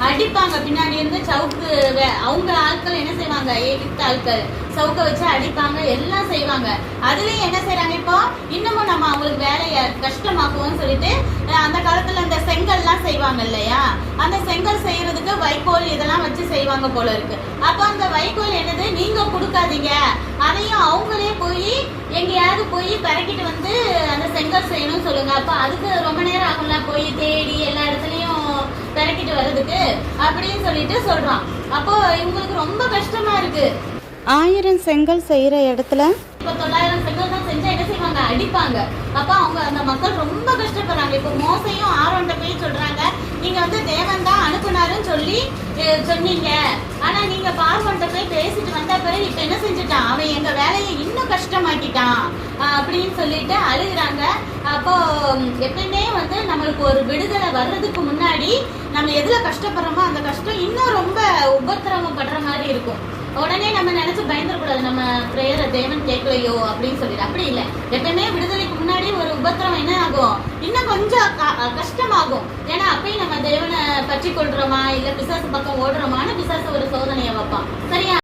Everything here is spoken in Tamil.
அடிப்பாங்க. பின்னாடி இருந்து சவுக்கு அவங்க ஆட்கள் என்ன செய்வாங்க, எகிப்து ஆட்கள் சவுக்க வச்சு அடிப்பாங்க, எல்லாம் செய்வாங்க. அதுலயும் என்ன செய்யறாங்க, இப்போ இன்னமும் நம்ம அவங்களுக்கு வேலையை கஷ்டமாக்குவோம்னு சொல்லிட்டு அந்த காலத்துல அந்த செங்கல்லாம் செய்வாங்க இல்லையா, அந்த செங்கல் செய்யறதுக்கு வைக்கோல் இதெல்லாம் வச்சு செய்வாங்க போல இருக்கு. அப்ப அந்த வைக்கோல் என்னது, நீங்க கொடுக்காதீங்க, அதையும் அவங்களே போய் எங்கேயாவது போய் பறக்கிட்டு வந்து அந்த செங்கல் செய்யணும்னு சொல்லுங்க. அப்ப அதுக்கு ரொம்ப நேரம் ஆகும்ல, போய் தேடி எல்லா இடத்துலயும் பறக்கிட்டு வர்றதுக்கு அப்படின்னு சொல்லிட்டு சொல்றான். அப்போ இவங்களுக்கு ரொம்ப கஷ்டமா இருக்கு. 1000 செங்கல் செய்யற இடத்துல இப்ப 900 செங்கல் தான் செஞ்சா என்ன செய்வாங்க, அடிப்பாங்க. அப்ப அவங்க அந்த மக்கள் ரொம்ப கஷ்டப்படுறாங்க. இப்ப மோசையும் ஆரோன்ட்ட போய் சொல்றாங்க, நீங்க வந்து தேவன் தான் அனுப்புனாருன்னு சொல்லி சொன்னீங்க, ஆனா நீங்க பார்வோன்ட்ட போய் பேசிட்டு வந்த பிறகு இப்ப என்ன செஞ்சுட்டான், அவன் எங்க வேலையை இன்னும் கஷ்டமாக்கிட்டான் அப்படின்னு சொல்லிட்டு அழுகுறாங்க. அப்போ எப்பயுமே வந்து நம்மளுக்கு ஒரு விடுதலை வர்றதுக்கு முன்னாடி நம்ம எதுல கஷ்டப்படுறோமோ அந்த கஷ்டம் இன்னும் ரொம்ப உபத்திரவம் படுற மாதிரி இருக்கும். உடனே நம்ம நினைச்சு பயந்துடக்கூடாது, நம்ம பிரேயரை தேவன் கேட்கலையோ அப்படின்னு சொல்லிட்டு. அப்படி இல்லை, எப்பயுமே விடுதலைக்கு முன்னாடி ஒரு உபத்திரம் என்ன ஆகும், இன்னும் கொஞ்சம் கஷ்டமாகும். ஏன்னா அப்பயும் நம்ம தேவனை பற்றி கொள்றோமா இல்ல பிசாசு பக்கம் ஓடுறோமான்னு பிசாசு ஒரு சோதனையை வைப்பான். சரியா?